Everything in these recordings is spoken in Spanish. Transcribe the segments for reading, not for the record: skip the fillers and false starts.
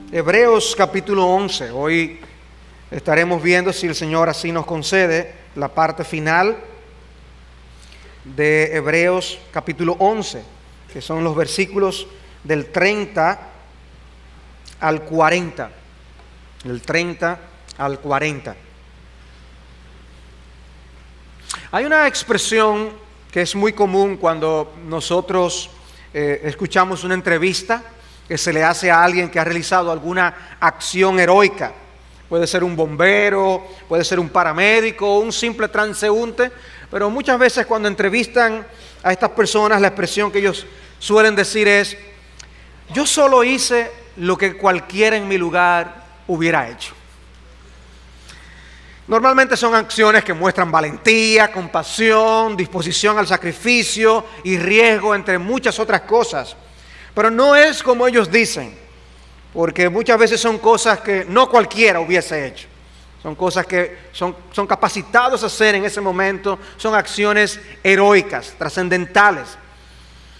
Hebreos capítulo 11. Hoy estaremos viendo, si el Señor así nos concede, la parte final de Hebreos capítulo 11, que son los versículos del 30 al 40. Del 30 al 40. Hay una expresión que es muy común cuando nosotros escuchamos una entrevista que se le hace a alguien que ha realizado alguna acción heroica. Puede ser un bombero, puede ser un paramédico, un simple transeúnte, pero muchas veces cuando entrevistan a estas personas, la expresión que ellos suelen decir es: yo solo hice lo que cualquiera en mi lugar hubiera hecho. Normalmente son acciones que muestran valentía, compasión, disposición al sacrificio y riesgo, entre muchas otras cosas. Pero no es como ellos dicen, porque muchas veces son cosas que no cualquiera hubiese hecho. Son cosas que son capacitados a hacer en ese momento, son acciones heroicas, trascendentales.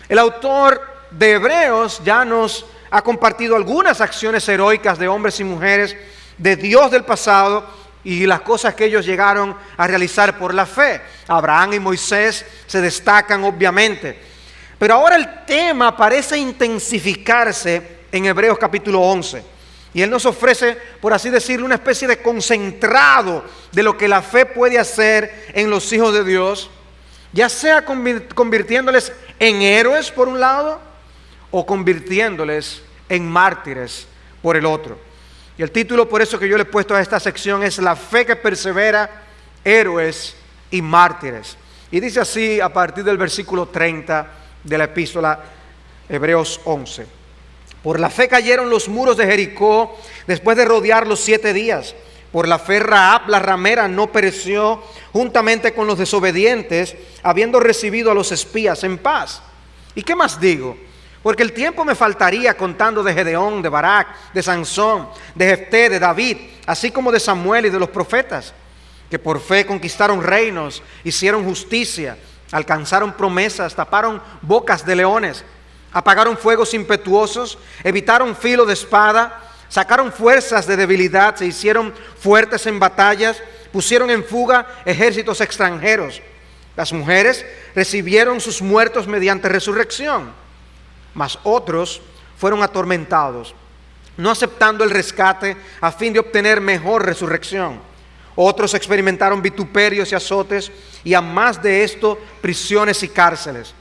El autor de Hebreos ya nos ha compartido algunas acciones heroicas de hombres y mujeres de Dios del pasado y las cosas que ellos llegaron a realizar por la fe. Abraham y Moisés se destacan obviamente. Pero ahora el tema parece intensificarse en Hebreos capítulo 11. Y él nos ofrece, por así decirlo, una especie de concentrado de lo que la fe puede hacer en los hijos de Dios, ya sea convirtiéndoles en héroes por un lado, o convirtiéndoles en mártires por el otro. Y el título, por eso que yo le he puesto a esta sección, es La fe que persevera, héroes y mártires. Y dice así a partir del versículo 30 de la epístola Hebreos 11. Por la fe cayeron los muros de Jericó después de rodearlos 7 días. Por la fe Rahab la ramera no pereció juntamente con los desobedientes, habiendo recibido a los espías en paz. ¿Y qué más digo? Porque el tiempo me faltaría contando de Gedeón, de Barak, de Sansón, de Jefté, de David, así como de Samuel y de los profetas, que por fe conquistaron reinos, hicieron justicia, alcanzaron promesas, taparon bocas de leones, apagaron fuegos impetuosos, evitaron filo de espada, sacaron fuerzas de debilidad, se hicieron fuertes en batallas, pusieron en fuga ejércitos extranjeros. Las mujeres recibieron sus muertos mediante resurrección, mas otros fueron atormentados, no aceptando el rescate a fin de obtener mejor resurrección. Otros experimentaron vituperios y azotes, y a más de esto, prisiones y cárceles.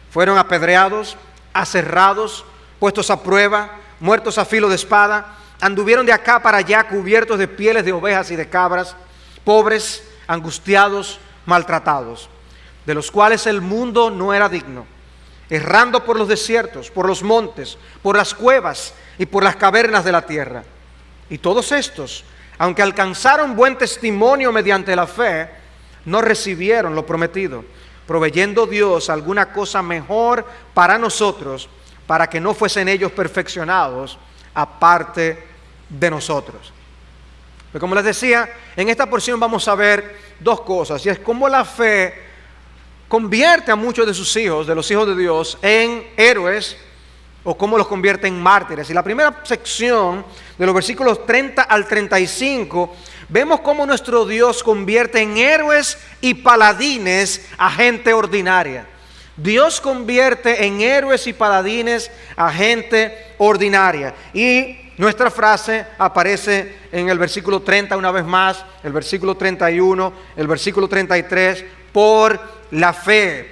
Fueron apedreados, aserrados, puestos a prueba, muertos a filo de espada. Anduvieron de acá para allá cubiertos de pieles de ovejas y de cabras, pobres, angustiados, maltratados, de los cuales el mundo no era digno, errando por los desiertos, por los montes, por las cuevas y por las cavernas de la tierra. Y todos estos, aunque alcanzaron buen testimonio mediante la fe, no recibieron lo prometido, proveyendo Dios alguna cosa mejor para nosotros, para que no fuesen ellos perfeccionados aparte de nosotros. Pero como les decía, en esta porción vamos a ver dos cosas, y es cómo la fe convierte a muchos de sus hijos, de los hijos de Dios, en héroes, o cómo los convierte en mártires. Y la primera sección, de los versículos 30 al 35, vemos cómo nuestro Dios convierte en héroes y paladines a gente ordinaria. Dios convierte en héroes y paladines a gente ordinaria. Y nuestra frase aparece en el versículo 30 una vez más, el versículo 31, el versículo 33, por la fe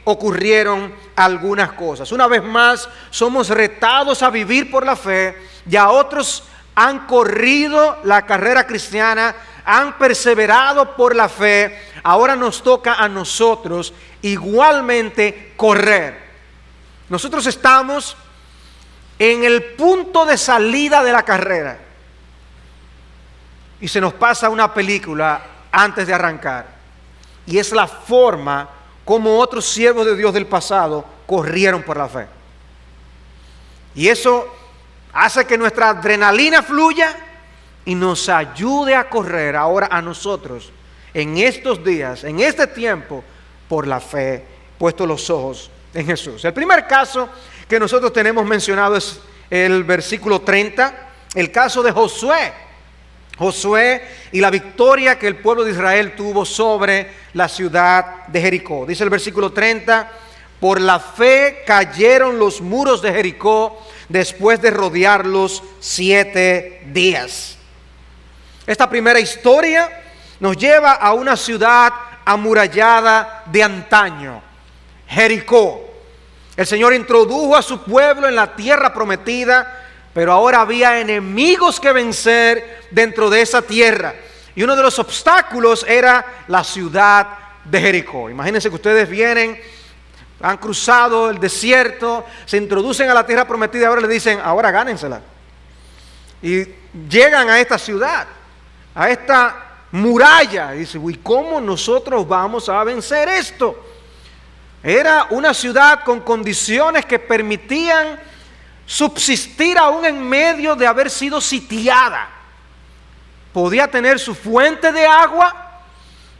ocurrieron algunas cosas. Una vez más, somos retados a vivir por la fe. Ya otros han corrido la carrera cristiana, han perseverado por la fe. Ahora nos toca a nosotros igualmente correr. Nosotros estamos en el punto de salida de la carrera y se nos pasa una película antes de arrancar, y es la forma como otros siervos de Dios del pasado corrieron por la fe. Y eso hace que nuestra adrenalina fluya y nos ayude a correr ahora a nosotros en estos días, en este tiempo, por la fe, puesto los ojos en Jesús. El primer caso que nosotros tenemos mencionado es el versículo 30, el caso de Josué. Josué y la victoria que el pueblo de Israel tuvo sobre la ciudad de Jericó. Dice el versículo 30, por la fe cayeron los muros de Jericó después de rodearlos 7 días. Esta primera historia nos lleva a una ciudad amurallada de antaño, Jericó. El Señor introdujo a su pueblo en la tierra prometida, pero ahora había enemigos que vencer dentro de esa tierra. Y uno de los obstáculos era la ciudad de Jericó. Imagínense que ustedes vienen, han cruzado el desierto, se introducen a la tierra prometida y ahora le dicen, ahora gánensela. Y llegan a esta ciudad, a esta muralla. Y dicen, uy, ¿cómo nosotros vamos a vencer esto? Era una ciudad con condiciones que permitían subsistir aún en medio de haber sido sitiada. Podía tener su fuente de agua,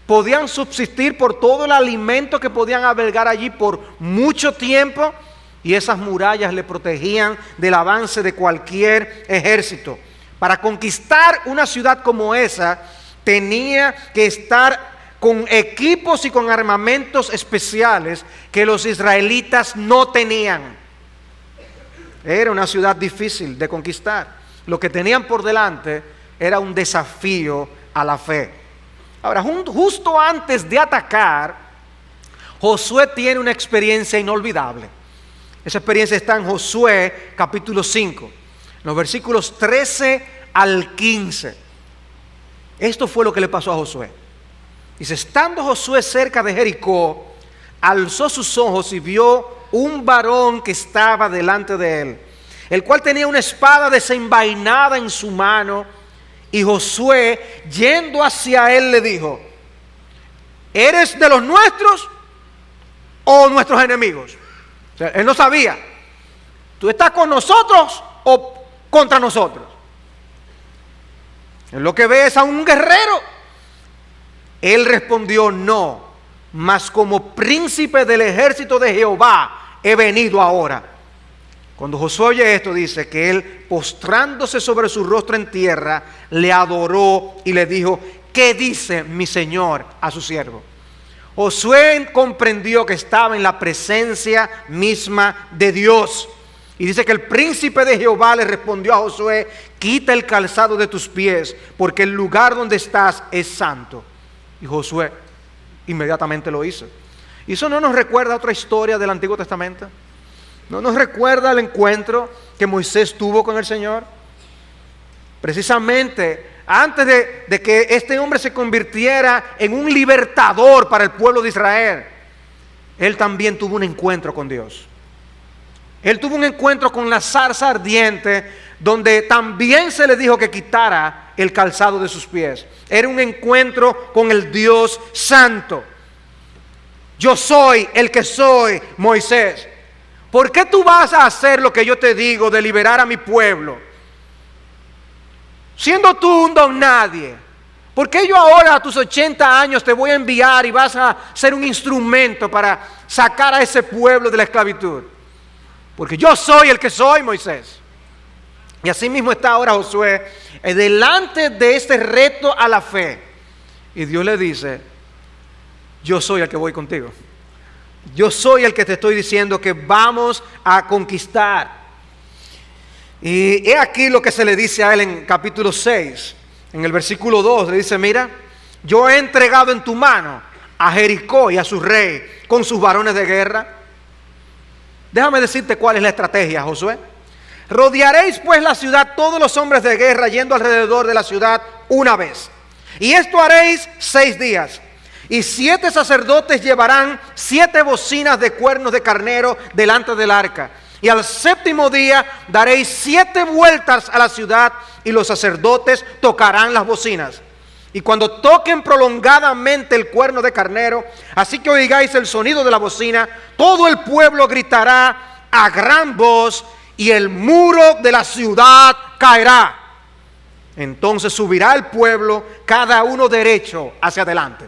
podían subsistir por todo el alimento que podían albergar allí por mucho tiempo, y esas murallas le protegían del avance de cualquier ejército. Para conquistar una ciudad como esa, tenía que estar con equipos y con armamentos especiales que los israelitas no tenían. Era una ciudad difícil de conquistar. Lo que tenían por delante era un desafío a la fe. Ahora, justo antes de atacar, Josué tiene una experiencia inolvidable. Esa experiencia está en Josué capítulo 5, los versículos 13 al 15. Esto fue lo que le pasó a Josué. Dice, estando Josué cerca de Jericó, alzó sus ojos y vio un varón que estaba delante de él, el cual tenía una espada desenvainada en su mano. Y Josué, yendo hacia él, le dijo, ¿eres de los nuestros o nuestros enemigos? O sea, él no sabía, ¿tú estás con nosotros o contra nosotros? Él lo que ve es a un guerrero. Él respondió, no, mas como príncipe del ejército de Jehová he venido ahora. Cuando Josué oye esto, dice que él, postrándose sobre su rostro en tierra, le adoró y le dijo, ¿qué dice mi señor a su siervo? Josué comprendió que estaba en la presencia misma de Dios. Y dice que el príncipe de Jehová le respondió a Josué, quita el calzado de tus pies, porque el lugar donde estás es santo. Y Josué inmediatamente lo hizo. ¿Y eso no nos recuerda otra historia del Antiguo Testamento? ¿No nos recuerda el encuentro que Moisés tuvo con el Señor? Precisamente antes de que este hombre se convirtiera en un libertador para el pueblo de Israel, él también tuvo un encuentro con Dios. Él tuvo un encuentro con la zarza ardiente, donde también se le dijo que quitara el calzado de sus pies. Era un encuentro con el Dios Santo. Yo soy el que soy, Moisés. ¿Por qué tú vas a hacer lo que yo te digo de liberar a mi pueblo? Siendo tú un don nadie. ¿Por qué yo ahora a tus 80 años te voy a enviar y vas a ser un instrumento para sacar a ese pueblo de la esclavitud? Porque yo soy el que soy, Moisés. Y así mismo está ahora Josué delante de este reto a la fe. Y Dios le dice, yo soy el que voy contigo. Yo soy el que te estoy diciendo que vamos a conquistar. Y he aquí lo que se le dice a él en capítulo 6. En el versículo 2 le dice, mira, yo he entregado en tu mano a Jericó y a su rey con sus varones de guerra. Déjame decirte cuál es la estrategia, Josué. Rodearéis pues la ciudad todos los hombres de guerra yendo alrededor de la ciudad una vez. Y esto haréis 6 días. Y 7 sacerdotes llevarán 7 bocinas de cuernos de carnero delante del arca. Y al 7º día daréis 7 vueltas a la ciudad y los sacerdotes tocarán las bocinas. Y cuando toquen prolongadamente el cuerno de carnero, así que oigáis el sonido de la bocina, todo el pueblo gritará a gran voz y el muro de la ciudad caerá. Entonces subirá el pueblo, cada uno derecho hacia adelante.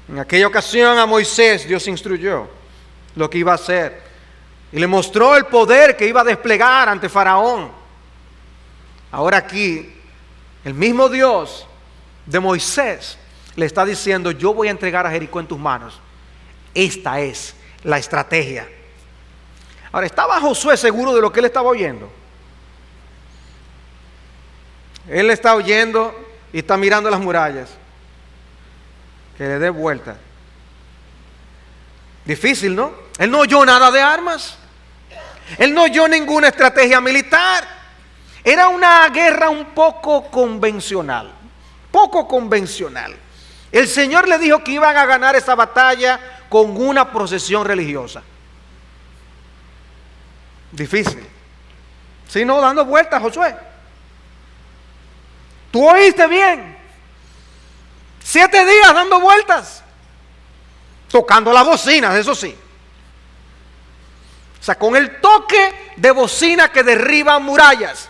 En aquella ocasión a Moisés Dios instruyó lo que iba a hacer. y le mostró el poder que iba a desplegar ante Faraón. Ahora aquí, el mismo Dios de Moisés le está diciendo: yo voy a entregar a Jericó en tus manos. Esta es la estrategia. Ahora, ¿estaba Josué seguro de lo que él estaba oyendo? Él está oyendo y está mirando las murallas. Que le dé vuelta. Difícil, ¿no? Él no oyó nada de armas. Él no oyó ninguna estrategia militar. Era una guerra un poco convencional. Poco convencional. El Señor le dijo que iban a ganar esa batalla con una procesión religiosa. Difícil. Si no, dando vueltas, Josué. Tú oíste bien. 7 días dando vueltas. Tocando las bocinas, eso sí. O sea, con el toque de bocina que derriba murallas.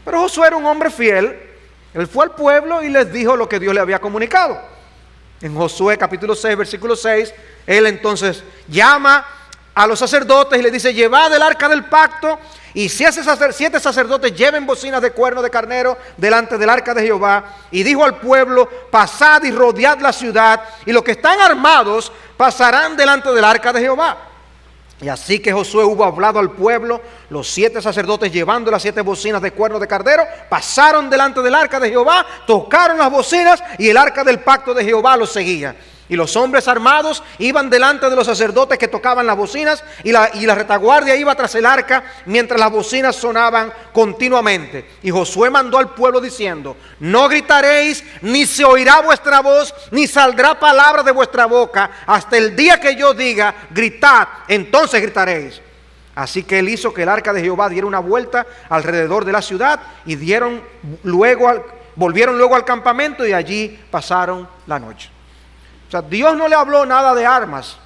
Pero Josué era un hombre fiel. Él fue al pueblo y les dijo lo que Dios le había comunicado. En Josué capítulo 6, versículo 6, él entonces llama a los sacerdotes y les dice: llevad el arca del pacto, y 7 sacerdotes lleven bocinas de cuerno de carnero delante del arca de Jehová. Y dijo al pueblo: pasad y rodead la ciudad, y los que están armados pasarán delante del arca de Jehová. Y así que Josué hubo hablado al pueblo, los 7 sacerdotes llevando las 7 bocinas de cuerno de carnero pasaron delante del arca de Jehová, tocaron las bocinas y el arca del pacto de Jehová los seguía. Y los hombres armados iban delante de los sacerdotes que tocaban las bocinas, y la retaguardia iba tras el arca mientras las bocinas sonaban continuamente. Y Josué mandó al pueblo diciendo: no gritaréis, ni se oirá vuestra voz, ni saldrá palabra de vuestra boca, hasta el día que yo diga: gritad, entonces gritaréis. Así que él hizo que el arca de Jehová diera una vuelta alrededor de la ciudad, y volvieron luego al campamento, y allí pasaron la noche. O sea, Dios no le habló nada de armas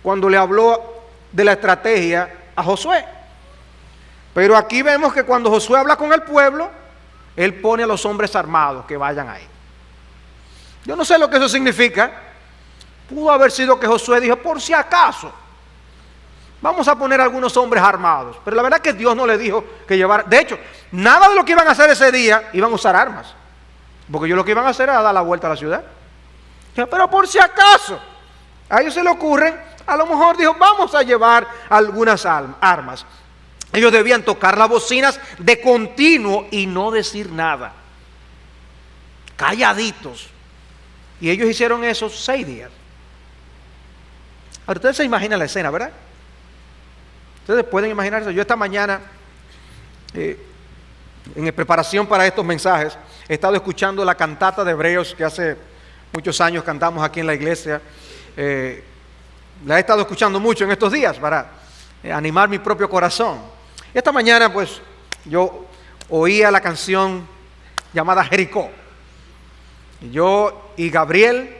cuando le habló de la estrategia a Josué. Pero aquí vemos que cuando Josué habla con el pueblo, él pone a los hombres armados que vayan ahí. Yo no sé lo que eso significa. Pudo haber sido que Josué dijo: por si acaso, vamos a poner algunos hombres armados. Pero la verdad es que Dios no le dijo que llevara. De hecho, nada de lo que iban a hacer ese día iban a usar armas. Porque ellos lo que iban a hacer era dar la vuelta a la ciudad. Pero por si acaso, a ellos se le ocurren, a lo mejor dijo: vamos a llevar algunas armas. Ellos debían tocar las bocinas de continuo y no decir nada, calladitos. Y ellos hicieron eso 6 días. Ahora ustedes se imaginan la escena, ¿verdad? Ustedes pueden imaginarse. Yo esta mañana, en preparación para estos mensajes, he estado escuchando la cantata de Hebreos que hace muchos años cantamos aquí en la iglesia. La he estado escuchando mucho en estos días para animar mi propio corazón. Esta mañana pues yo oía la canción llamada Jericó. Y yo y Gabriel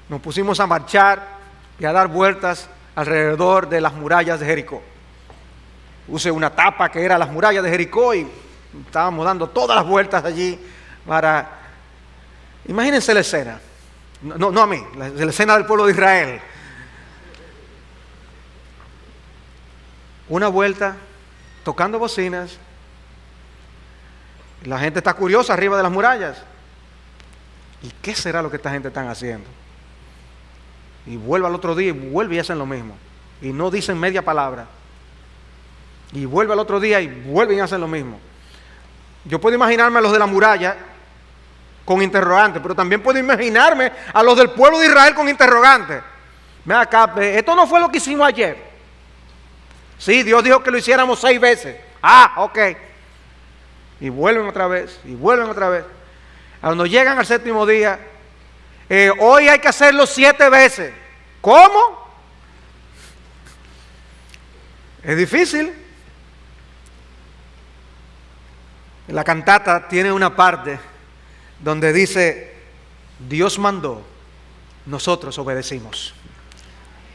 nos pusimos a marchar y a dar vueltas alrededor de las murallas de Jericó. Puse una tapa que era las murallas de Jericó y estábamos dando todas las vueltas allí para... Imagínense la escena. No a mí, la escena del pueblo de Israel. Una vuelta, tocando bocinas. La gente está curiosa arriba de las murallas. ¿Y qué será lo que esta gente está haciendo? Y vuelve al otro día y vuelve y hacen lo mismo. Y no dicen media palabra. Y vuelve al otro día y vuelven y hacen lo mismo. Yo puedo imaginarme a los de la muralla con interrogantes, pero también puedo imaginarme a los del pueblo de Israel con interrogantes. Ven acá, esto no fue lo que hicimos ayer. Sí, Dios dijo que lo hiciéramos 6 veces. Ah, ok. Y vuelven otra vez, y vuelven otra vez. Cuando llegan al 7º día, hoy hay que hacerlo 7 veces. ¿Cómo? Es difícil. La cantata tiene una parte donde dice: Dios mandó, nosotros obedecimos.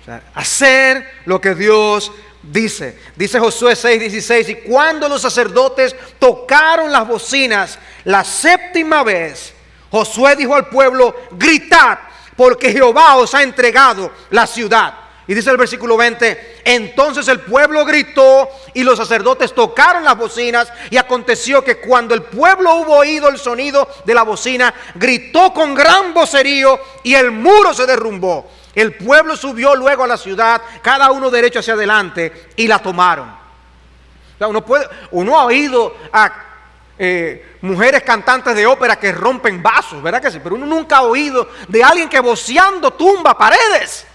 O sea, hacer lo que Dios dice. Dice Josué 6:16: y cuando los sacerdotes tocaron las bocinas la 7ª vez, Josué dijo al pueblo: gritad, porque Jehová os ha entregado la ciudad. Y dice el versículo 20, entonces el pueblo gritó y los sacerdotes tocaron las bocinas, y aconteció que cuando el pueblo hubo oído el sonido de la bocina, gritó con gran vocerío y el muro se derrumbó. El pueblo subió luego a la ciudad, cada uno derecho hacia adelante, y la tomaron. O sea, uno ha oído a mujeres cantantes de ópera que rompen vasos, ¿verdad que sí? Pero uno nunca ha oído de alguien que voceando tumba paredes.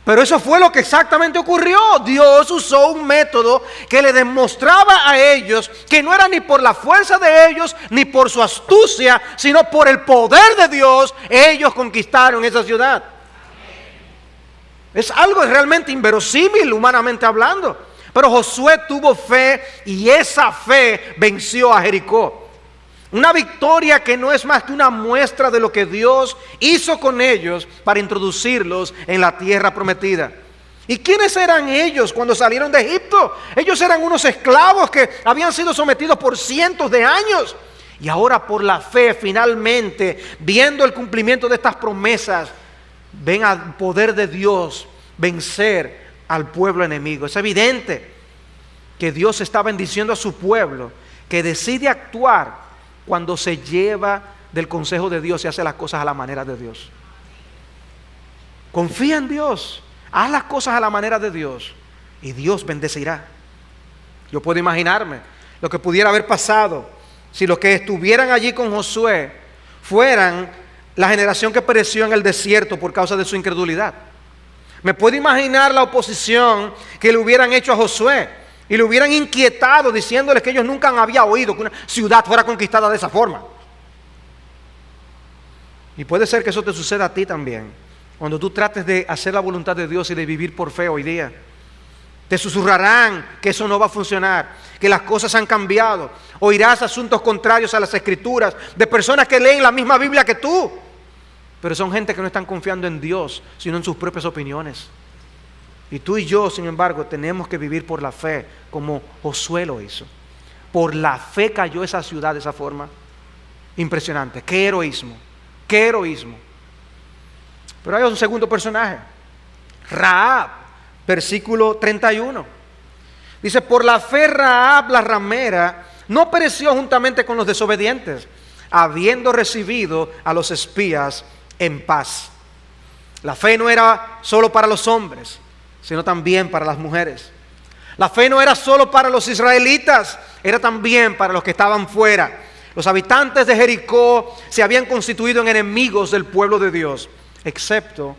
Pero eso fue lo que exactamente ocurrió. Dios usó un método que le demostraba a ellos que no era ni por la fuerza de ellos, ni por su astucia, sino por el poder de Dios, ellos conquistaron esa ciudad. Es algo realmente inverosímil, humanamente hablando. Pero Josué tuvo fe y esa fe venció a Jericó. Una victoria que no es más que una muestra de lo que Dios hizo con ellos para introducirlos en la tierra prometida. ¿Y quiénes eran ellos cuando salieron de Egipto? Ellos eran unos esclavos que habían sido sometidos por cientos de años. Y ahora por la fe, finalmente, viendo el cumplimiento de estas promesas, ven al poder de Dios vencer al pueblo enemigo. Es evidente que Dios está bendiciendo a su pueblo, que decide actuar cuando se lleva del consejo de Dios y hace las cosas a la manera de Dios. Confía en Dios, haz las cosas a la manera de Dios y Dios bendecirá. Yo puedo imaginarme lo que pudiera haber pasado si los que estuvieran allí con Josué fueran la generación que pereció en el desierto por causa de su incredulidad. Me puedo imaginar la oposición que le hubieran hecho a Josué y le hubieran inquietado diciéndoles que ellos nunca habían oído que una ciudad fuera conquistada de esa forma. Y puede ser que eso te suceda a ti también, cuando tú trates de hacer la voluntad de Dios y de vivir por fe hoy día. Te susurrarán que eso no va a funcionar, que las cosas han cambiado. Oirás asuntos contrarios a las Escrituras de personas que leen la misma Biblia que tú, pero son gente que no están confiando en Dios, sino en sus propias opiniones. Y tú y yo, sin embargo, tenemos que vivir por la fe, como Josué lo hizo. Por la fe cayó esa ciudad de esa forma. Impresionante. ¡Qué heroísmo! ¡Qué heroísmo! Pero hay un segundo personaje, Rahab, versículo 31. Dice, por la fe Rahab la ramera no pereció juntamente con los desobedientes, habiendo recibido a los espías en paz. La fe no era solo para los hombres, sino también para las mujeres. La fe no era solo para los israelitas, era también para los que estaban fuera. Los habitantes de Jericó se habían constituido en enemigos del pueblo de Dios, excepto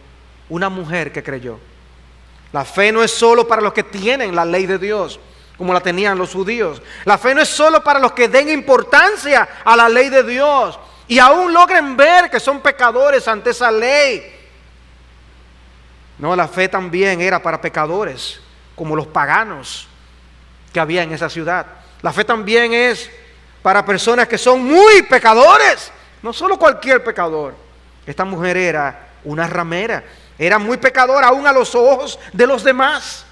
una mujer que creyó. La fe no es solo para los que tienen la ley de Dios, como la tenían los judíos. La fe no es solo para los que den importancia a la ley de Dios y aún logren ver que son pecadores ante esa ley. No, la fe también era para pecadores, como los paganos que había en esa ciudad. La fe también es para personas que son muy pecadores, no solo cualquier pecador. Esta mujer era una ramera, era muy pecadora aún a los ojos de los demás.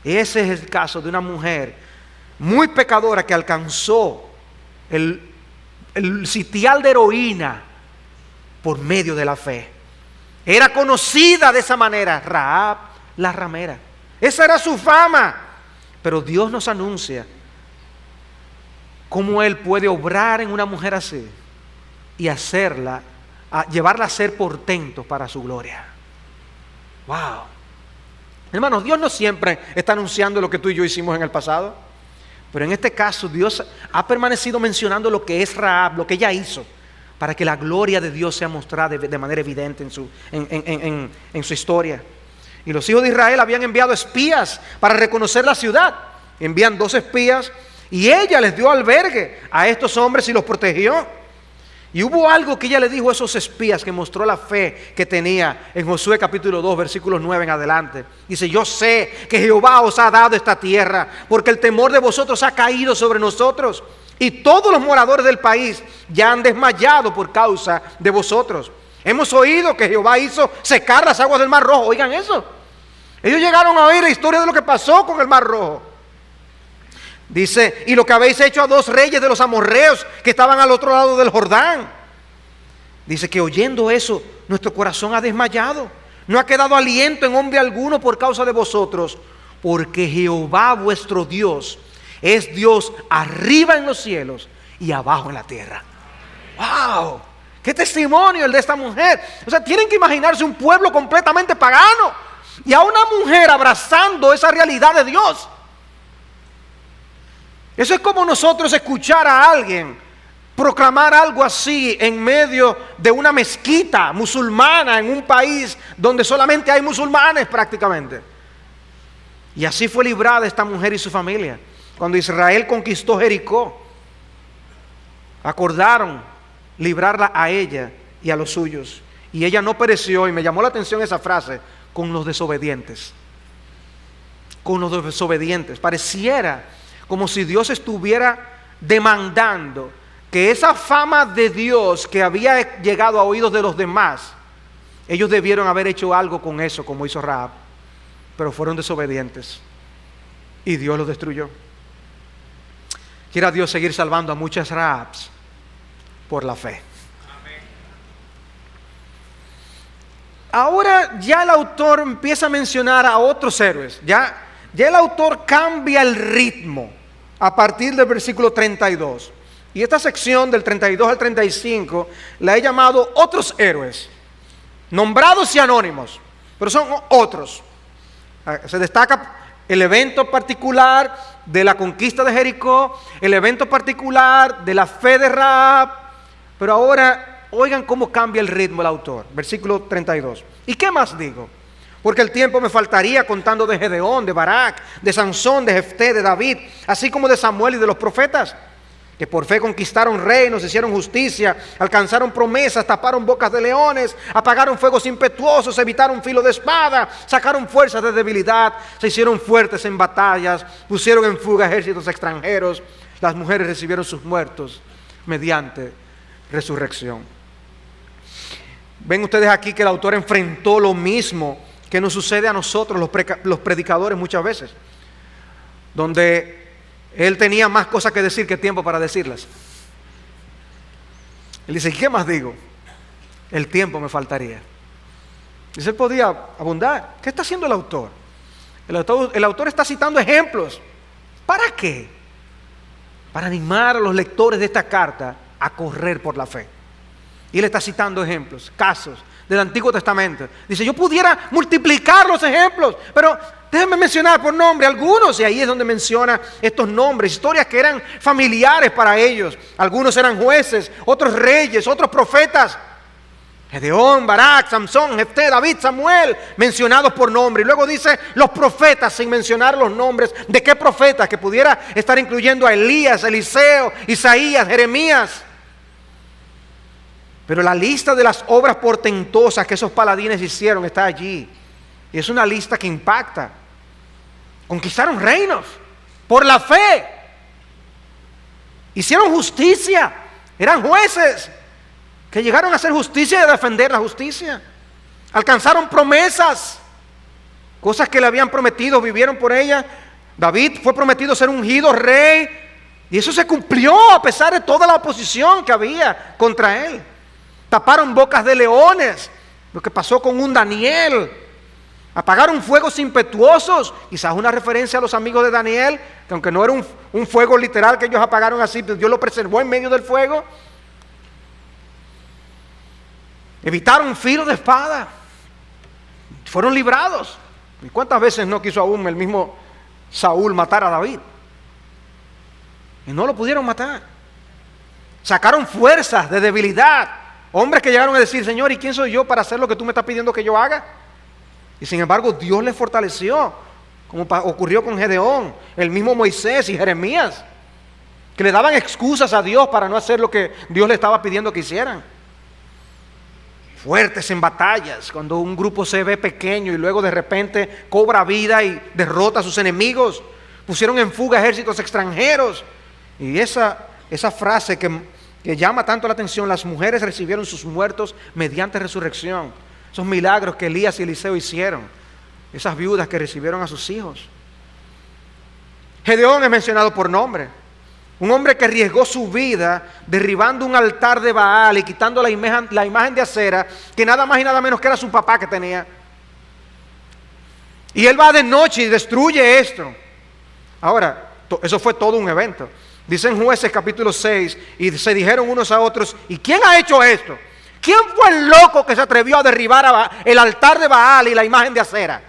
Ese es el caso de una mujer muy pecadora que alcanzó el sitial de heroína por medio de la fe. Era conocida de esa manera, Rahab la ramera. Esa era su fama. Pero Dios nos anuncia cómo Él puede obrar en una mujer así y llevarla a ser portento para su gloria. Wow. Hermanos, Dios no siempre está anunciando lo que tú y yo hicimos en el pasado, pero en este caso Dios ha permanecido mencionando lo que es Rahab, lo que ella hizo, para que la gloria de Dios sea mostrada de manera evidente en su historia. Y los hijos de Israel habían enviado espías para reconocer la ciudad. Envían 2 espías y ella les dio albergue a estos hombres y los protegió. Y hubo algo que ella le dijo a esos espías que mostró la fe que tenía en Josué capítulo 2, versículos 9 en adelante. Dice, yo sé que Jehová os ha dado esta tierra, porque el temor de vosotros ha caído sobre nosotros. Y todos los moradores del país ya han desmayado por causa de vosotros. Hemos oído que Jehová hizo secar las aguas del Mar Rojo. Oigan eso. Ellos llegaron a oír la historia de lo que pasó con el Mar Rojo. Dice, y lo que habéis hecho a 2 reyes de los amorreos que estaban al otro lado del Jordán. Dice que oyendo eso, nuestro corazón ha desmayado. No ha quedado aliento en hombre alguno por causa de vosotros, porque Jehová vuestro Dios es Dios arriba en los cielos y abajo en la tierra. ¡Wow! ¡Qué testimonio el de esta mujer! O sea, tienen que imaginarse un pueblo completamente pagano y a una mujer abrazando esa realidad de Dios. Eso es como nosotros escuchar a alguien proclamar algo así en medio de una mezquita musulmana en un país donde solamente hay musulmanes prácticamente. Y así fue librada esta mujer y su familia. Cuando Israel conquistó Jericó, acordaron librarla a ella y a los suyos. Y ella no pereció, y me llamó la atención esa frase, con los desobedientes. Con los desobedientes. Pareciera como si Dios estuviera demandando que esa fama de Dios que había llegado a oídos de los demás, ellos debieron haber hecho algo con eso, como hizo Rahab, pero fueron desobedientes y Dios los destruyó. Quiera Dios seguir salvando a muchas Rahabs por la fe. Amén. Ahora ya el autor empieza a mencionar a otros héroes. Ya el autor cambia el ritmo a partir del versículo 32. Y esta sección del 32 al 35 la he llamado otros héroes, nombrados y anónimos, pero son otros. Se destaca el evento particular de la conquista de Jericó, el evento particular de la fe de Rahab, pero ahora oigan cómo cambia el ritmo el autor. Versículo 32. ¿Y qué más digo? Porque el tiempo me faltaría contando de Gedeón, de Barak, de Sansón, de Jefté, de David, así como de Samuel y de los profetas, que por fe conquistaron reinos, hicieron justicia, alcanzaron promesas, taparon bocas de leones, apagaron fuegos impetuosos, evitaron filo de espada, sacaron fuerzas de debilidad, se hicieron fuertes en batallas, pusieron en fuga ejércitos extranjeros, las mujeres recibieron sus muertos mediante resurrección. Ven ustedes aquí que el autor enfrentó lo mismo que nos sucede a nosotros los predicadores muchas veces, donde él tenía más cosas que decir que tiempo para decirlas. Él dice, ¿qué más digo? El tiempo me faltaría. Dice, él podía abundar. ¿Qué está haciendo el autor? El autor está citando ejemplos. ¿Para qué? Para animar a los lectores de esta carta a correr por la fe. Y él está citando ejemplos, casos del Antiguo Testamento. Dice, yo pudiera multiplicar los ejemplos, pero déjenme mencionar por nombre algunos, y ahí es donde menciona estos nombres, historias que eran familiares para ellos. Algunos eran jueces, otros reyes, otros profetas. Gedeón, Barak, Sansón, Jefté, David, Samuel, mencionados por nombre. Y luego dice los profetas sin mencionar los nombres. ¿De qué profetas? Que pudiera estar incluyendo a Elías, Eliseo, Isaías, Jeremías. Pero la lista de las obras portentosas que esos paladines hicieron está allí. Y es una lista que impacta. Conquistaron reinos por la fe. Hicieron justicia. Eran jueces que llegaron a hacer justicia y a defender la justicia. Alcanzaron promesas. Cosas que le habían prometido, vivieron por ellas. David fue prometido ser ungido rey. Y eso se cumplió a pesar de toda la oposición que había contra él. Taparon bocas de leones, lo que pasó con un Daniel. Apagaron fuegos impetuosos, quizás una referencia a los amigos de Daniel, que aunque no era un fuego literal que ellos apagaron así, Dios lo preservó en medio del fuego. Evitaron filo de espada, fueron librados. ¿Y cuántas veces no quiso aún el mismo Saúl matar a David? Y no lo pudieron matar. Sacaron fuerzas de debilidad. Hombres que llegaron a decir, Señor, ¿y quién soy yo para hacer lo que tú me estás pidiendo que yo haga? Y sin embargo, Dios les fortaleció, como ocurrió con Gedeón, el mismo Moisés y Jeremías, que le daban excusas a Dios para no hacer lo que Dios le estaba pidiendo que hicieran. Fuertes en batallas, cuando un grupo se ve pequeño y luego de repente cobra vida y derrota a sus enemigos. Pusieron en fuga ejércitos extranjeros. Y esa frase que llama tanto la atención, las mujeres recibieron sus muertos mediante resurrección. Esos milagros que Elías y Eliseo hicieron, esas viudas que recibieron a sus hijos. Gedeón es mencionado por nombre, un hombre que arriesgó su vida derribando un altar de Baal y quitando la imagen de acera, que nada más y nada menos que era su papá que tenía. Y él va de noche y destruye esto. Ahora, eso fue todo un evento. Dicen Jueces capítulo 6, y se dijeron unos a otros, ¿y quién ha hecho esto? ¿Quién fue el loco que se atrevió a derribar el altar de Baal y la imagen de Acera?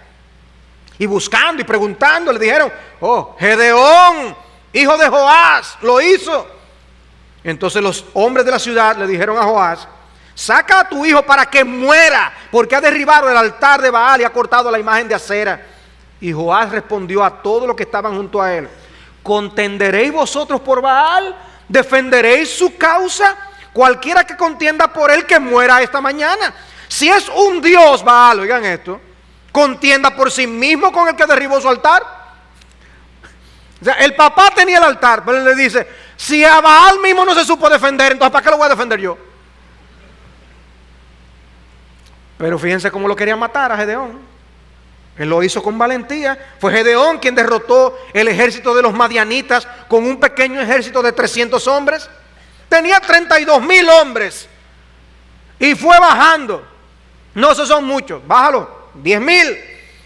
Y buscando y preguntando, le dijeron, oh, Gedeón, hijo de Joás, lo hizo. Entonces los hombres de la ciudad le dijeron a Joás, saca a tu hijo para que muera, porque ha derribado el altar de Baal y ha cortado la imagen de Acera. Y Joás respondió a todos los que estaban junto a él, ¿contenderéis vosotros por Baal? ¿Defenderéis su causa? Cualquiera que contienda por él, que muera esta mañana. Si es un Dios Baal, oigan esto, contienda por sí mismo con el que derribó su altar. O sea, el papá tenía el altar, pero él le dice, si a Baal mismo no se supo defender, entonces ¿para qué lo voy a defender yo? Pero fíjense cómo lo querían matar a Gedeón. Él lo hizo con valentía. Fue Gedeón quien derrotó el ejército de los madianitas con un pequeño ejército de 300 hombres. Tenía 32,000 hombres y fue bajando. No, esos son muchos, bájalo, 10,000.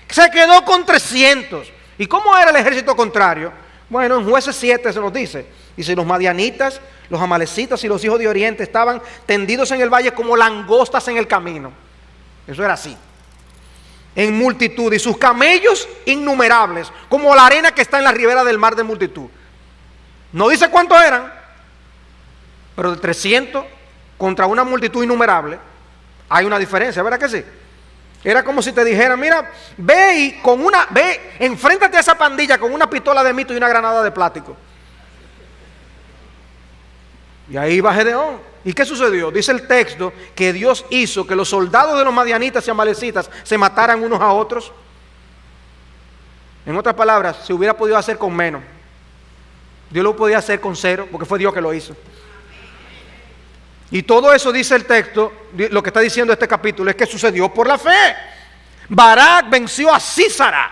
Se quedó con 300. ¿Y cómo era el ejército contrario? Bueno, en Jueces 7 se nos dice. Dice, los madianitas, los amalecitas y los hijos de Oriente estaban tendidos en el valle como langostas en el camino. Eso era así. En multitud, y sus camellos innumerables, como la arena que está en la ribera del mar de multitud. No dice cuántos eran, pero de 300 contra una multitud innumerable, hay una diferencia, ¿verdad que sí? Era como si te dijeran, mira, ve enfréntate a esa pandilla con una pistola de mito y una granada de plástico. Y ahí va Gedeón. ¿Y qué sucedió? Dice el texto que Dios hizo que los soldados de los madianitas y amalecitas se mataran unos a otros. En otras palabras, se hubiera podido hacer con menos. Dios lo podía hacer con 0, porque fue Dios que lo hizo. Y todo eso, dice el texto, lo que está diciendo este capítulo, es que sucedió por la fe. Barak venció a Sísara.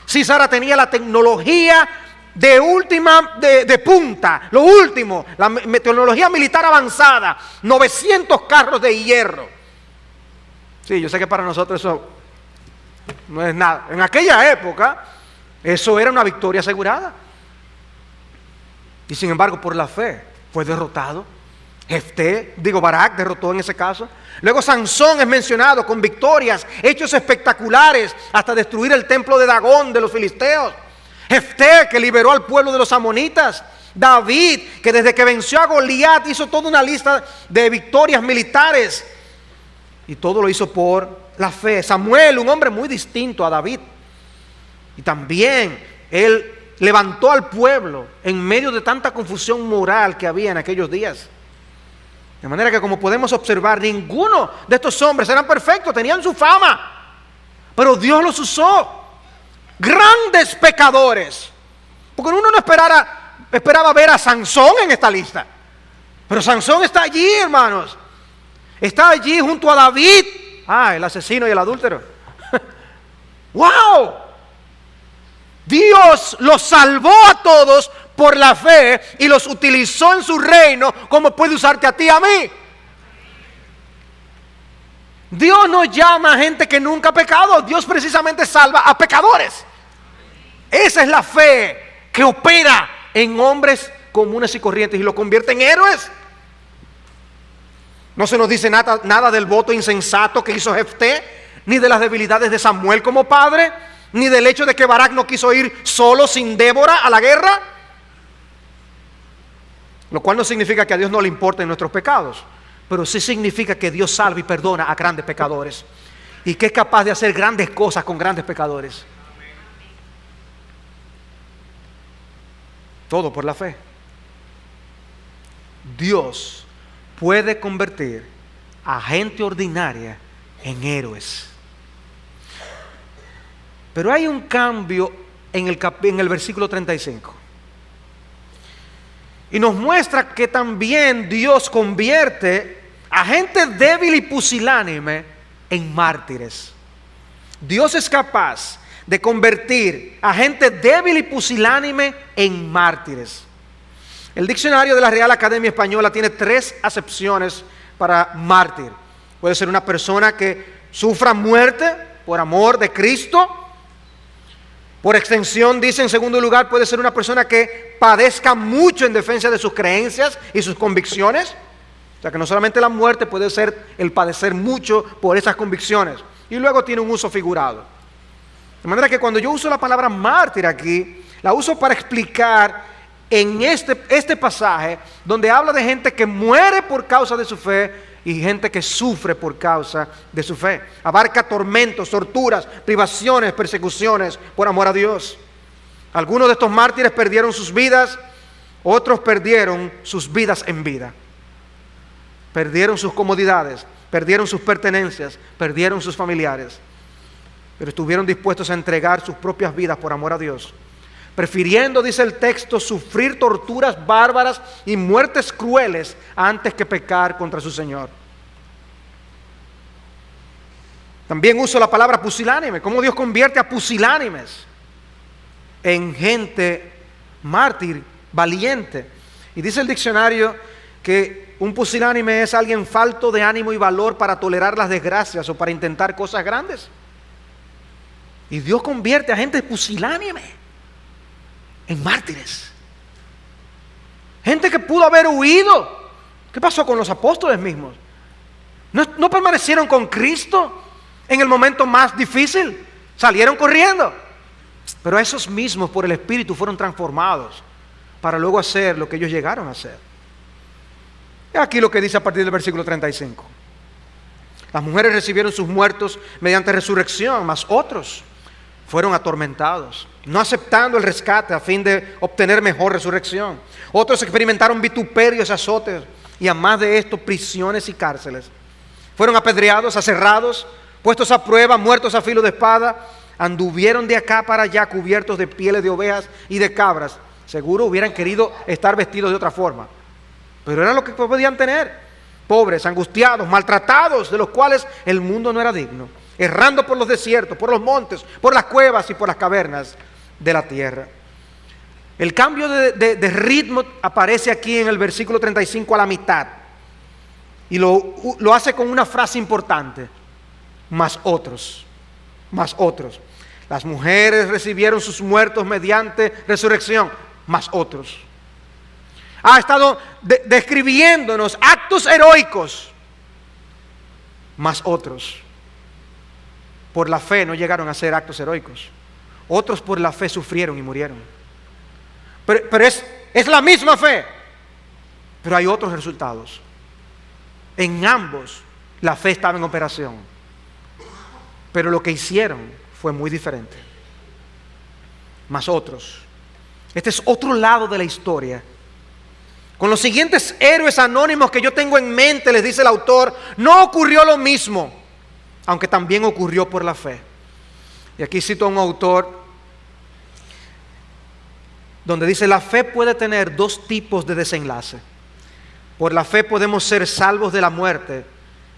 Sísara tenía la tecnología de punta, lo último, la tecnología militar avanzada, 900 carros de hierro. Sí, yo sé que para nosotros eso no es nada. En aquella época, eso era una victoria asegurada. Y sin embargo, por la fe, fue derrotado. Barak derrotó en ese caso. Luego Sansón es mencionado con victorias, hechos espectaculares, hasta destruir el templo de Dagón de los filisteos. Jefté, que liberó al pueblo de los amonitas. David, que desde que venció a Goliat hizo toda una lista de victorias militares. Y todo lo hizo por la fe. Samuel, un hombre muy distinto a David. Y también él levantó al pueblo en medio de tanta confusión moral que había en aquellos días. De manera que, como podemos observar, ninguno de estos hombres eran perfectos, tenían su fama. Pero Dios los usó. Grandes pecadores. Porque uno no esperaba ver a Sansón en esta lista. Pero Sansón está allí, hermanos. Está allí junto a David. El asesino y el adúltero. ¡Wow! Dios los salvó a todos por la fe y los utilizó en su reino, como puede usarte a ti y a mí. Dios no llama a gente que nunca ha pecado. Dios precisamente salva a pecadores. Esa es la fe que opera en hombres comunes y corrientes y los convierte en héroes. No se nos dice nada del voto insensato que hizo Jefté, ni de las debilidades de Samuel como padre, ni del hecho de que Barak no quiso ir solo sin Débora a la guerra. Lo cual no significa que a Dios no le importen nuestros pecados, pero sí significa que Dios salva y perdona a grandes pecadores y que es capaz de hacer grandes cosas con grandes pecadores. Todo por la fe. Dios puede convertir a gente ordinaria en héroes. Pero hay un cambio en el versículo 35. Y nos muestra que también Dios convierte a gente débil y pusilánime en mártires. Dios es capaz de convertir a gente débil y pusilánime en mártires. El diccionario de la Real Academia Española tiene 3 acepciones para mártir. Puede ser una persona que sufra muerte por amor de Cristo. Por extensión, dice en segundo lugar, puede ser una persona que padezca mucho en defensa de sus creencias y sus convicciones. O sea que no solamente la muerte, puede ser el padecer mucho por esas convicciones. Y luego tiene un uso figurado. De manera que cuando yo uso la palabra mártir aquí, la uso para explicar en este pasaje donde habla de gente que muere por causa de su fe y gente que sufre por causa de su fe. Abarca tormentos, torturas, privaciones, persecuciones por amor a Dios. Algunos de estos mártires perdieron sus vidas, otros perdieron sus vidas en vida. Perdieron sus comodidades, perdieron sus pertenencias, perdieron sus familiares. Pero estuvieron dispuestos a entregar sus propias vidas por amor a Dios, prefiriendo, dice el texto, sufrir torturas bárbaras y muertes crueles antes que pecar contra su Señor. También uso la palabra pusilánime. ¿Cómo Dios convierte a pusilánimes en gente mártir, valiente? Y dice el diccionario que un pusilánime es alguien falto de ánimo y valor para tolerar las desgracias o para intentar cosas grandes. Y Dios convierte a gente pusilánime en mártires. Gente que pudo haber huido. ¿Qué pasó con los apóstoles mismos? ¿No permanecieron con Cristo en el momento más difícil? Salieron corriendo. Pero esos mismos por el Espíritu fueron transformados para luego hacer lo que ellos llegaron a hacer. Y aquí lo que dice a partir del versículo 35. Las mujeres recibieron sus muertos mediante resurrección, mas otros fueron atormentados, no aceptando el rescate a fin de obtener mejor resurrección. Otros experimentaron vituperios, azotes y además de esto prisiones y cárceles. Fueron apedreados, aserrados, puestos a prueba, muertos a filo de espada. Anduvieron de acá para allá cubiertos de pieles de ovejas y de cabras. Seguro hubieran querido estar vestidos de otra forma, pero era lo que podían tener. Pobres, angustiados, maltratados, de los cuales el mundo no era digno, errando por los desiertos, por los montes, por las cuevas y por las cavernas de la tierra. El cambio de ritmo aparece aquí en el versículo 35 a la mitad. Y lo hace con una frase importante. Más otros. Más otros. Las mujeres recibieron sus muertos mediante resurrección. Más otros. Ha estado describiéndonos actos heroicos. Más otros. Por la fe no llegaron a ser actos heroicos. Otros por la fe sufrieron y murieron. Pero es la misma fe. Pero hay otros resultados. En ambos la fe estaba en operación. Pero lo que hicieron fue muy diferente. Más otros. Este es otro lado de la historia. Con los siguientes héroes anónimos que yo tengo en mente, les dice el autor, no ocurrió lo mismo, aunque también ocurrió por la fe. Y aquí cito a un autor donde dice, la fe puede tener dos tipos de desenlace. Por la fe podemos ser salvos de la muerte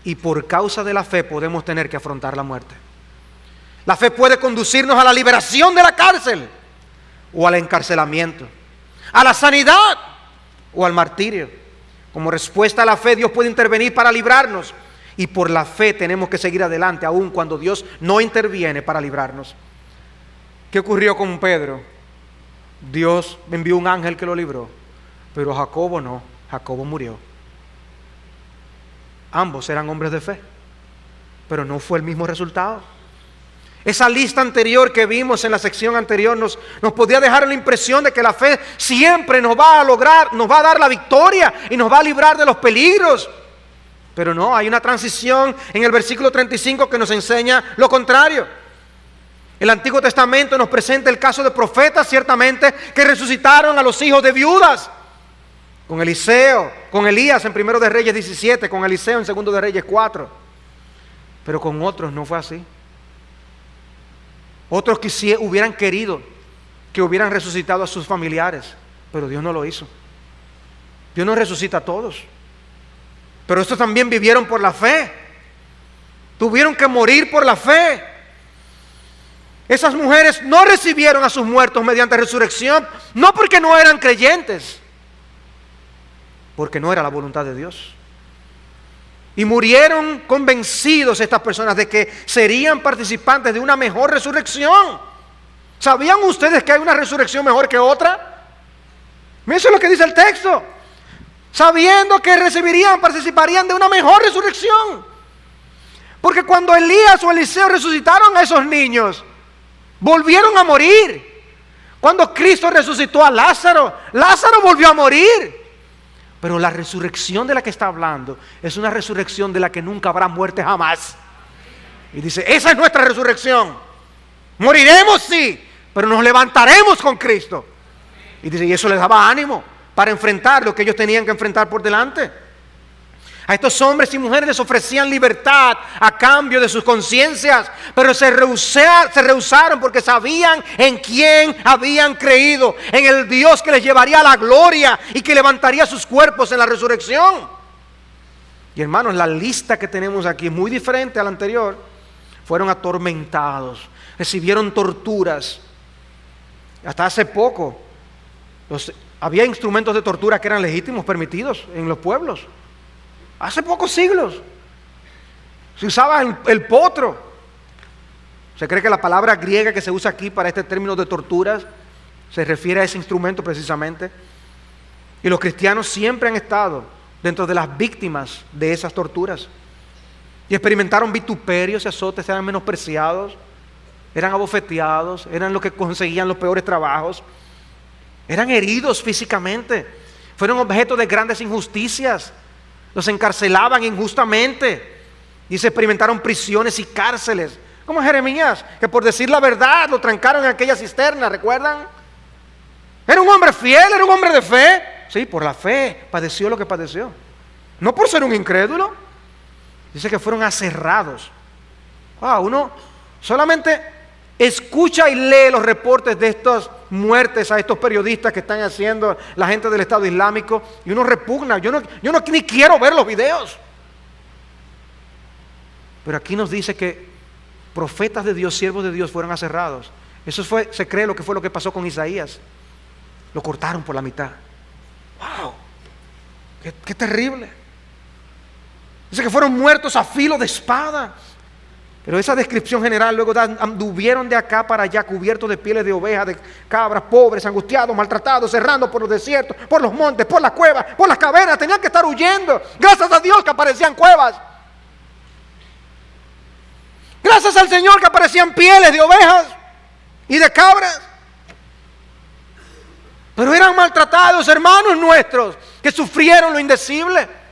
y por causa de la fe podemos tener que afrontar la muerte. La fe puede conducirnos a la liberación de la cárcel o al encarcelamiento, a la sanidad o al martirio. Como respuesta a la fe, Dios puede intervenir para librarnos. Y por la fe tenemos que seguir adelante, aun cuando Dios no interviene para librarnos. ¿Qué ocurrió con Pedro? Dios envió un ángel que lo libró, pero Jacobo no, Jacobo murió. Ambos eran hombres de fe, pero no fue el mismo resultado. Esa lista anterior que vimos en la sección anterior nos podía dejar la impresión de que la fe siempre nos va a dar la victoria y nos va a librar de los peligros. Pero no, hay una transición en el versículo 35 que nos enseña lo contrario. El Antiguo Testamento nos presenta el caso de profetas, ciertamente, que resucitaron a los hijos de viudas. Con Eliseo, con Elías en 1 de Reyes 17, con Eliseo en 2 de Reyes 4. Pero con otros no fue así. Otros que hubieran querido que hubieran resucitado a sus familiares, pero Dios no lo hizo. Dios no resucita a todos. Pero estos también vivieron por la fe. Tuvieron que morir por la fe. Esas mujeres no recibieron a sus muertos mediante resurrección, no porque no eran creyentes, porque no era la voluntad de Dios. Y murieron convencidos estas personas de que serían participantes de una mejor resurrección. ¿Sabían ustedes que hay una resurrección mejor que otra? Eso es lo que dice el texto. Sabiendo que participarían de una mejor resurrección. Porque cuando Elías o Eliseo resucitaron a esos niños, volvieron a morir. Cuando Cristo resucitó a Lázaro, Lázaro volvió a morir. Pero la resurrección de la que está hablando es una resurrección de la que nunca habrá muerte jamás. Y dice, esa es nuestra resurrección. Moriremos, sí, pero nos levantaremos con Cristo. Y dice, y eso les daba ánimo para enfrentar lo que ellos tenían que enfrentar por delante. A estos hombres y mujeres les ofrecían libertad a cambio de sus conciencias, pero se rehusaron porque sabían en quién habían creído, en el Dios que les llevaría a la gloria y que levantaría sus cuerpos en la resurrección. Y hermanos, la lista que tenemos aquí es muy diferente a la anterior. Fueron atormentados, recibieron torturas. Hasta hace poco había instrumentos de tortura que eran legítimos, permitidos en los pueblos. Hace pocos siglos se usaba el potro. Se cree que la palabra griega que se usa aquí para este término de torturas se refiere a ese instrumento precisamente. Y los cristianos siempre han estado dentro de las víctimas de esas torturas. Y experimentaron vituperios y azotes, eran menospreciados, eran abofeteados, eran los que conseguían los peores trabajos, eran heridos físicamente, fueron objeto de grandes injusticias. Los encarcelaban injustamente y se experimentaron prisiones y cárceles. Como Jeremías, que por decir la verdad lo trancaron en aquella cisterna, ¿recuerdan? Era un hombre fiel, era un hombre de fe. Sí, por la fe padeció lo que padeció. No por ser un incrédulo. Dice que fueron aserrados. Uno solamente escucha y lee los reportes de estas muertes a estos periodistas que están haciendo la gente del Estado Islámico y uno repugna. Yo no ni quiero ver los videos. Pero aquí nos dice que profetas de Dios, siervos de Dios fueron aserrados. Eso se cree lo que fue lo que pasó con Isaías. Lo cortaron por la mitad. ¡Wow! ¡Qué terrible! Dice que fueron muertos a filo de espada. Pero esa descripción general luego anduvieron de acá para allá cubiertos de pieles de ovejas, de cabras, pobres, angustiados, maltratados, errando por los desiertos, por los montes, por las cuevas, por las cavernas. Tenían que estar huyendo. Gracias a Dios que aparecían cuevas. Gracias al Señor que aparecían pieles de ovejas y de cabras. Pero eran maltratados, hermanos nuestros, que sufrieron lo indecible.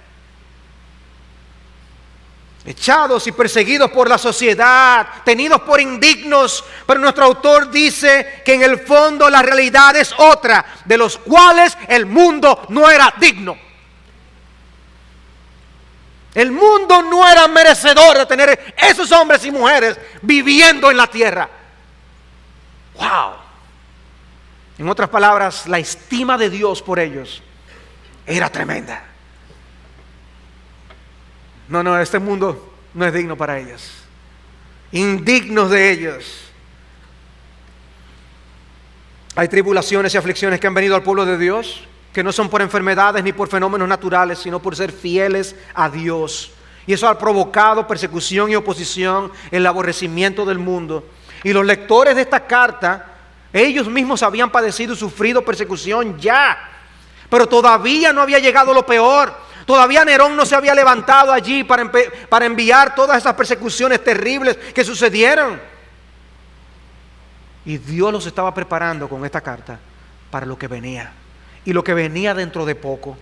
Echados y perseguidos por la sociedad, tenidos por indignos, pero nuestro autor dice que en el fondo la realidad es otra, de los cuales el mundo no era digno. El mundo no era merecedor de tener esos hombres y mujeres viviendo en la tierra. ¡Wow! En otras palabras, la estima de Dios por ellos era tremenda. No, este mundo no es digno para ellos. Indignos de ellos. Hay tribulaciones y aflicciones que han venido al pueblo de Dios, que no son por enfermedades ni por fenómenos naturales, sino por ser fieles a Dios. Y eso ha provocado persecución y oposición, el aborrecimiento del mundo. Y los lectores de esta carta, ellos mismos habían padecido y sufrido persecución ya, pero todavía no había llegado lo peor. Todavía Nerón no se había levantado allí para enviar todas esas persecuciones terribles que sucedieron. Y Dios los estaba preparando con esta carta para lo que venía. Y lo que venía dentro de poco.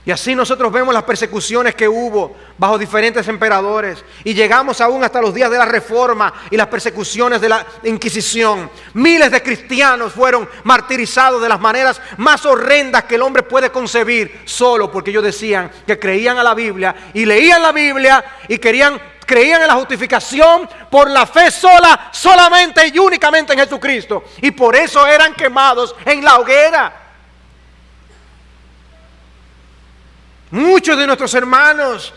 Y así nosotros vemos las persecuciones que hubo bajo diferentes emperadores. Y llegamos aún hasta los días de la Reforma y las persecuciones de la Inquisición. Miles de cristianos fueron martirizados de las maneras más horrendas que el hombre puede concebir, solo porque ellos decían que creían a la Biblia y leían la Biblia y creían en la justificación por la fe sola, solamente y únicamente en Jesucristo. Y por eso eran quemados en la hoguera. Muchos de nuestros hermanos,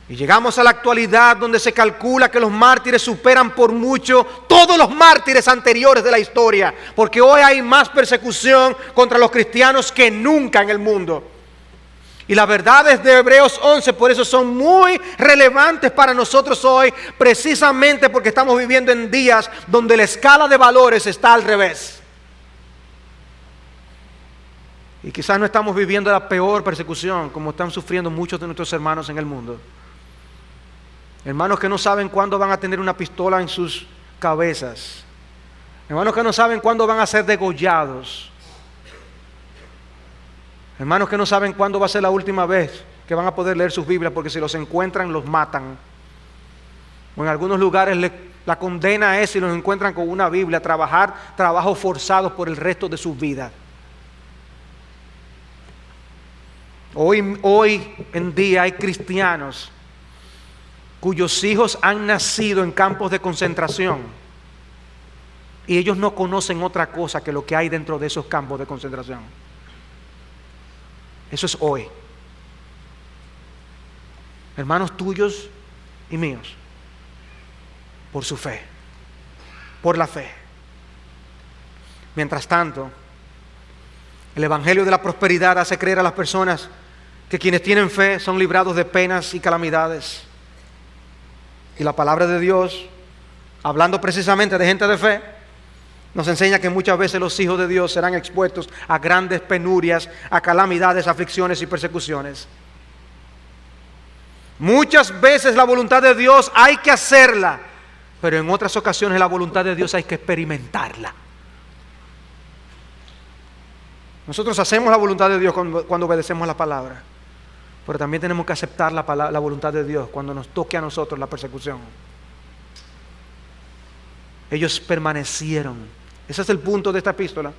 y llegamos a la actualidad donde se calcula que los mártires superan por mucho todos los mártires anteriores de la historia, porque hoy hay más persecución contra los cristianos que nunca en el mundo. Y las verdades de Hebreos 11 por eso son muy relevantes para nosotros hoy, precisamente porque estamos viviendo en días donde la escala de valores está al revés. Y quizás no estamos viviendo la peor persecución como están sufriendo muchos de nuestros hermanos en el mundo. Hermanos que no saben cuándo van a tener una pistola en sus cabezas. Hermanos que no saben cuándo van a ser degollados. Hermanos que no saben cuándo va a ser la última vez que van a poder leer sus Biblias, porque si los encuentran los matan. O en algunos lugares la condena es, si los encuentran con una Biblia, trabajar trabajos forzados por el resto de su vida. Hoy en día hay cristianos cuyos hijos han nacido en campos de concentración y ellos no conocen otra cosa que lo que hay dentro de esos campos de concentración. Eso es hoy. Hermanos tuyos y míos, por su fe, por la fe. Mientras tanto, el evangelio de la prosperidad hace creer a las personas que quienes tienen fe son librados de penas y calamidades. Y la palabra de Dios, hablando precisamente de gente de fe, nos enseña que muchas veces los hijos de Dios serán expuestos a grandes penurias, a calamidades, aflicciones y persecuciones. Muchas veces la voluntad de Dios hay que hacerla, pero en otras ocasiones la voluntad de Dios hay que experimentarla. Nosotros hacemos la voluntad de Dios cuando obedecemos la palabra, pero también tenemos que aceptar la voluntad de Dios cuando nos toque a nosotros la persecución. Ellos permanecieron. Ese es el punto de esta epístola.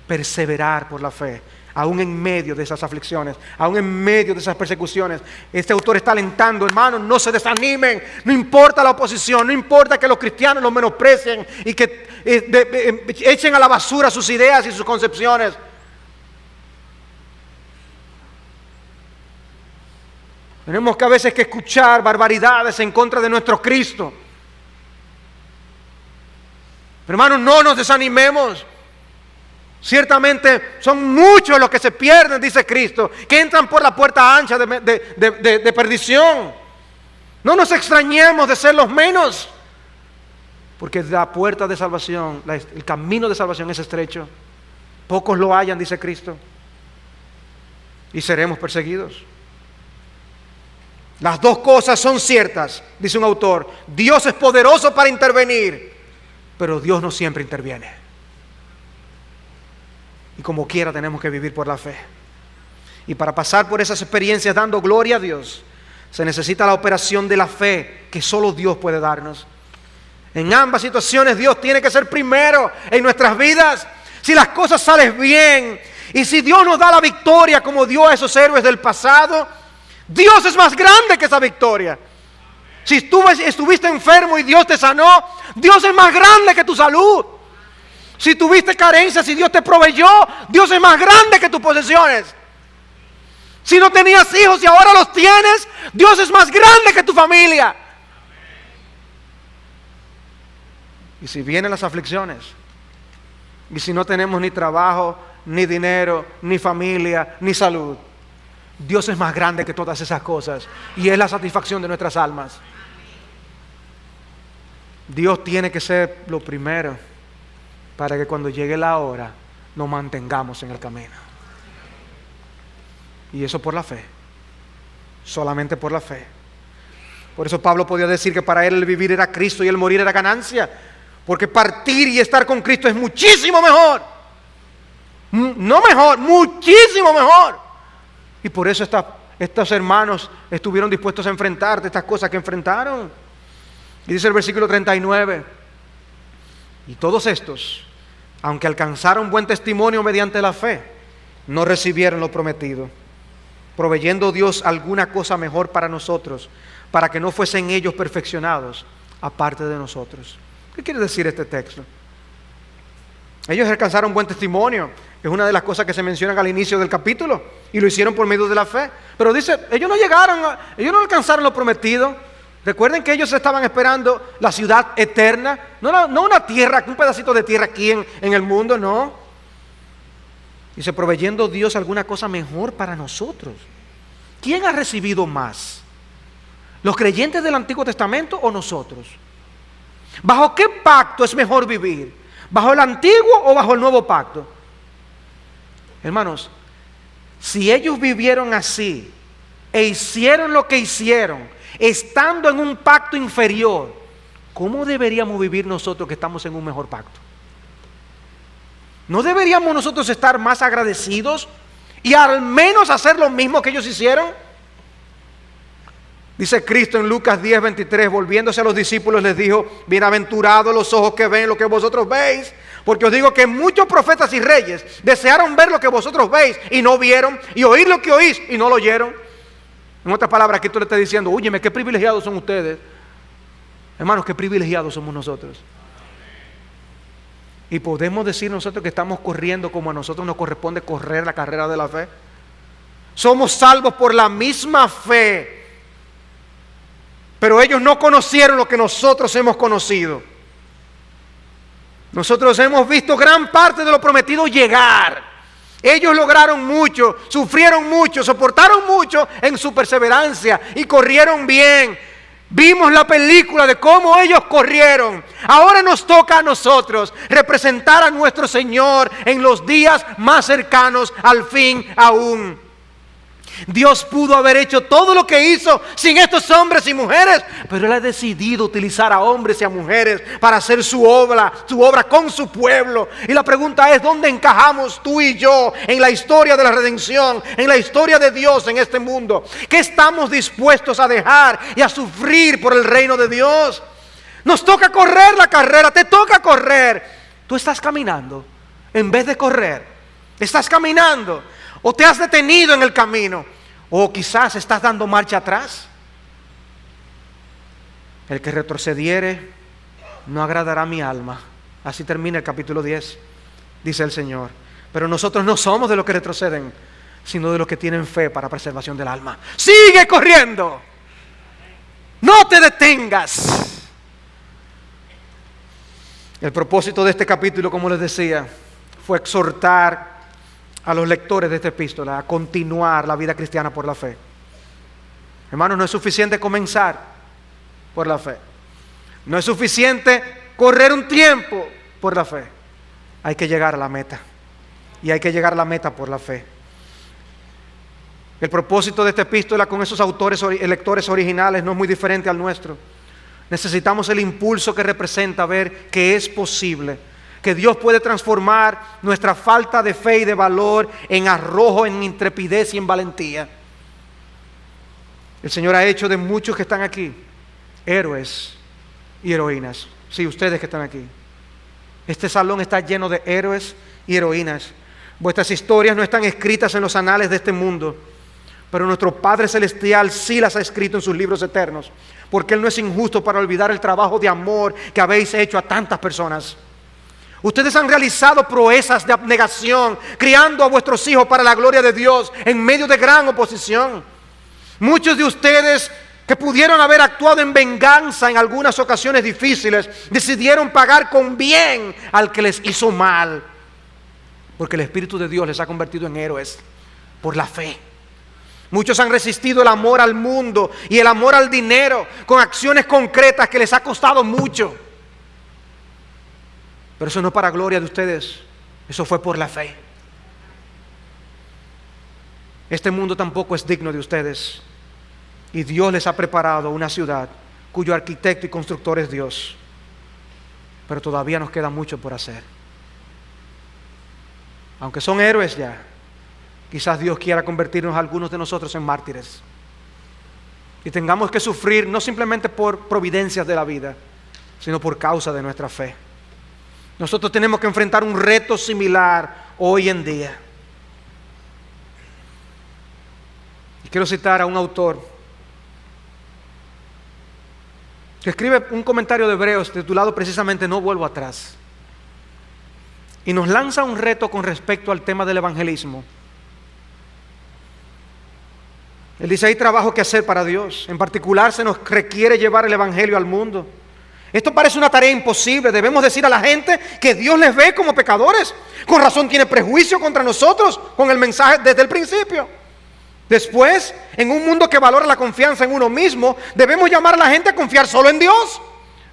Perseverar por la fe, aún en medio de esas aflicciones, aún en medio de esas persecuciones. Este autor está alentando, hermanos, no se desanimen, no importa la oposición, no importa que los cristianos los menosprecien y que echen a la basura sus ideas y sus concepciones. Tenemos que a veces que escuchar barbaridades en contra de nuestro Cristo. Pero hermanos, no nos desanimemos. Ciertamente son muchos los que se pierden, dice Cristo, que entran por la puerta ancha de perdición. No nos extrañemos de ser los menos, porque la puerta de salvación, el camino de salvación es estrecho. Pocos lo hallan, dice Cristo, y seremos perseguidos. Las dos cosas son ciertas, dice un autor. Dios es poderoso para intervenir, pero Dios no siempre interviene. Y como quiera tenemos que vivir por la fe. Y para pasar por esas experiencias dando gloria a Dios, se necesita la operación de la fe que solo Dios puede darnos. En ambas situaciones Dios tiene que ser primero en nuestras vidas. Si las cosas salen bien y si Dios nos da la victoria como dio a esos héroes del pasado, Dios es más grande que esa victoria. Si tú estuviste enfermo y Dios te sanó, Dios es más grande que tu salud. Si tuviste carencias y Dios te proveyó, Dios es más grande que tus posesiones. Si no tenías hijos y ahora los tienes, Dios es más grande que tu familia. Y si vienen las aflicciones, y si no tenemos ni trabajo, ni dinero, ni familia, ni salud, Dios es más grande que todas esas cosas y es la satisfacción de nuestras almas. Dios tiene que ser lo primero para que cuando llegue la hora nos mantengamos en el camino. Y eso por la fe, solamente por la fe. Por eso Pablo podía decir que para él el vivir era Cristo y el morir era ganancia, porque partir y estar con Cristo es muchísimo mejor. No mejor, muchísimo mejor. Y por eso estos hermanos estuvieron dispuestos a enfrentar estas cosas que enfrentaron. Y dice el versículo 39, y todos estos, aunque alcanzaron buen testimonio mediante la fe, no recibieron lo prometido, proveyendo Dios alguna cosa mejor para nosotros, para que no fuesen ellos perfeccionados aparte de nosotros. ¿Qué quiere decir este texto? Ellos alcanzaron buen testimonio. Es una de las cosas que se mencionan al inicio del capítulo. Y lo hicieron por medio de la fe. Pero dice, ellos no alcanzaron lo prometido. Recuerden que ellos estaban esperando la ciudad eterna. No una tierra, un pedacito de tierra aquí en el mundo, no. Dice, proveyendo Dios alguna cosa mejor para nosotros. ¿quién ha recibido más? ¿Los creyentes del Antiguo Testamento o nosotros? ¿Bajo qué pacto es mejor vivir? ¿Bajo el antiguo o bajo el nuevo pacto? Hermanos, si ellos vivieron así e hicieron lo que hicieron, estando en un pacto inferior, ¿cómo deberíamos vivir nosotros que estamos en un mejor pacto? ¿No deberíamos nosotros estar más agradecidos y al menos hacer lo mismo que ellos hicieron? Dice Cristo en Lucas 10:23, volviéndose a los discípulos les dijo: bienaventurados los ojos que ven lo que vosotros veis, porque os digo que muchos profetas y reyes desearon ver lo que vosotros veis y no vieron, y oír lo que oís y no lo oyeron. En otras palabras, Cristo le está diciendo: óyeme, qué privilegiados son ustedes. Hermanos, qué privilegiados somos nosotros. Y podemos decir nosotros que estamos corriendo como a nosotros nos corresponde correr la carrera de la fe. Somos salvos por la misma fe, pero ellos no conocieron lo que nosotros hemos conocido. Nosotros hemos visto gran parte de lo prometido llegar. Ellos lograron mucho, sufrieron mucho, soportaron mucho en su perseverancia y corrieron bien. Vimos la película de cómo ellos corrieron. Ahora nos toca a nosotros representar a nuestro Señor en los días más cercanos al fin aún. Dios pudo haber hecho todo lo que hizo sin estos hombres y mujeres, pero Él ha decidido utilizar a hombres y a mujeres para hacer su obra con su pueblo. Y la pregunta es: ¿dónde encajamos tú y yo en la historia de la redención, en la historia de Dios en este mundo? ¿Qué estamos dispuestos a dejar y a sufrir por el reino de Dios? Nos toca correr la carrera, te toca correr. Tú estás caminando en vez de correr. Estás caminando. ¿O te has detenido en el camino? ¿O quizás estás dando marcha atrás? El que retrocediere no agradará a mi alma. Así termina el capítulo 10, dice el Señor. Pero nosotros no somos de los que retroceden, sino de los que tienen fe para preservación del alma. ¡Sigue corriendo! ¡No te detengas! El propósito de este capítulo, como les decía, fue exhortar a los lectores de esta epístola a continuar la vida cristiana por la fe. Hermanos, no es suficiente comenzar por la fe. No es suficiente correr un tiempo por la fe. Hay que llegar a la meta. Y hay que llegar a la meta por la fe. El propósito de esta epístola con esos lectores originales no es muy diferente al nuestro. Necesitamos el impulso que representa ver que es posible, que Dios puede transformar nuestra falta de fe y de valor en arrojo, en intrepidez y en valentía. El Señor ha hecho de muchos que están aquí héroes y heroínas. Sí, ustedes que están aquí. Este salón está lleno de héroes y heroínas. Vuestras historias no están escritas en los anales de este mundo, pero nuestro Padre Celestial sí las ha escrito en sus libros eternos, porque Él no es injusto para olvidar el trabajo de amor que habéis hecho a tantas personas. Ustedes han realizado proezas de abnegación, criando a vuestros hijos para la gloria de Dios en medio de gran oposición. Muchos de ustedes que pudieron haber actuado en venganza en algunas ocasiones difíciles, decidieron pagar con bien al que les hizo mal, porque el Espíritu de Dios les ha convertido en héroes por la fe. Muchos han resistido el amor al mundo y el amor al dinero con acciones concretas que les ha costado mucho. Pero eso no es para gloria de ustedes, eso fue por la fe. Este mundo tampoco es digno de ustedes. Y Dios les ha preparado una ciudad cuyo arquitecto y constructor es Dios. Pero todavía nos queda mucho por hacer. Aunque son héroes ya, quizás Dios quiera convertirnos a algunos de nosotros en mártires. Y tengamos que sufrir no simplemente por providencias de la vida, sino por causa de nuestra fe. Nosotros tenemos que enfrentar un reto similar hoy en día. Y quiero citar a un autor que escribe un comentario de Hebreos titulado precisamente No vuelvo atrás. Y nos lanza un reto con respecto al tema del evangelismo. Él dice: hay trabajo que hacer para Dios. En particular se nos requiere llevar el evangelio al mundo. Esto parece una tarea imposible. Debemos decir a la gente que Dios les ve como pecadores. Con razón tiene prejuicio contra nosotros con el mensaje desde el principio. Después, en un mundo que valora la confianza en uno mismo, debemos llamar a la gente a confiar solo en Dios.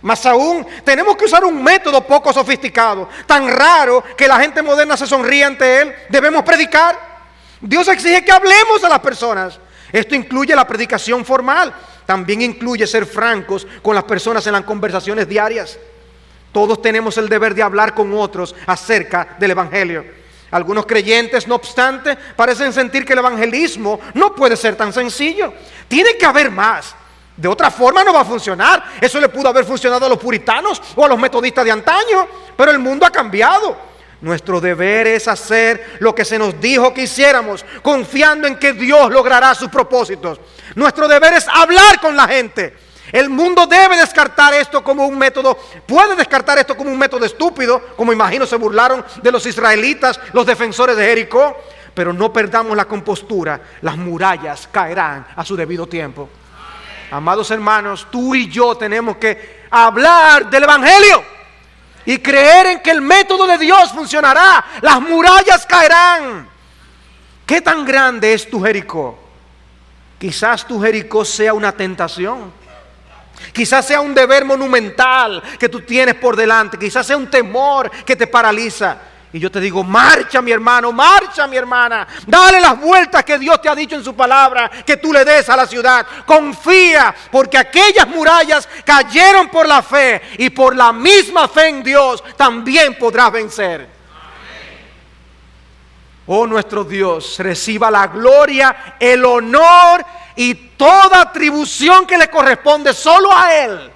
Más aún, tenemos que usar un método poco sofisticado, tan raro que la gente moderna se sonríe ante él. Debemos predicar. Dios exige que hablemos a las personas. Esto incluye la predicación formal. También incluye ser francos con las personas en las conversaciones diarias. Todos tenemos el deber de hablar con otros acerca del Evangelio. Algunos creyentes, no obstante, parecen sentir que el evangelismo no puede ser tan sencillo. Tiene que haber más. De otra forma no va a funcionar. Eso le pudo haber funcionado a los puritanos o a los metodistas de antaño, pero el mundo ha cambiado. Nuestro deber es hacer lo que se nos dijo que hiciéramos, confiando en que Dios logrará sus propósitos. Nuestro deber es hablar con la gente. El mundo debe descartar esto como un método, puede descartar esto como un método estúpido, como imagino se burlaron de los israelitas, los defensores de Jericó, pero no perdamos la compostura, las murallas caerán a su debido tiempo. Amados hermanos, tú y yo tenemos que hablar del Evangelio y creer en que el método de Dios funcionará, las murallas caerán. ¿Qué tan grande es tu Jericó? Quizás tu Jericó sea una tentación. Quizás sea un deber monumental que tú tienes por delante. Quizás sea un temor que te paraliza. Y yo te digo, marcha mi hermano, marcha mi hermana. Dale las vueltas que Dios te ha dicho en su palabra que tú le des a la ciudad. Confía, porque aquellas murallas cayeron por la fe. Y por la misma fe en Dios también podrás vencer. Oh, nuestro Dios, reciba la gloria, el honor y toda atribución que le corresponde solo a Él.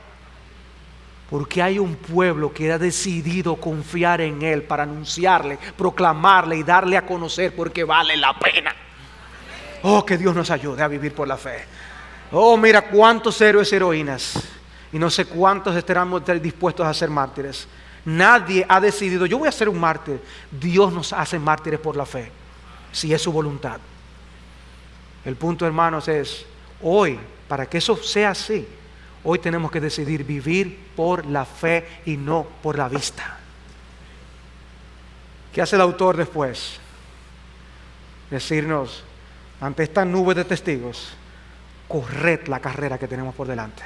Porque hay un pueblo que ha decidido confiar en Él para anunciarle, proclamarle y darle a conocer porque vale la pena. Oh, que Dios nos ayude a vivir por la fe. Oh, mira cuántos héroes y heroínas. Y no sé cuántos estarán dispuestos a ser mártires. Nadie ha decidido, yo voy a ser un mártir. Dios nos hace mártires por la fe, si es su voluntad. El punto, hermanos, es hoy, para que eso sea así, hoy tenemos que decidir vivir por la fe y no por la vista. ¿Qué hace el autor después? Decirnos, ante esta nube de testigos, corred la carrera que tenemos por delante.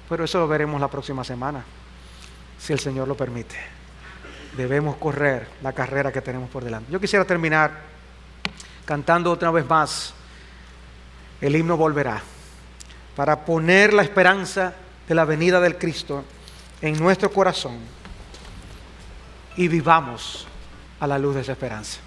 Pero eso lo veremos la próxima semana, si el Señor lo permite. Debemos correr la carrera que tenemos por delante. Yo quisiera terminar cantando otra vez más el himno Volverá, para poner la esperanza de la venida del Cristo en nuestro corazón y vivamos a la luz de esa esperanza.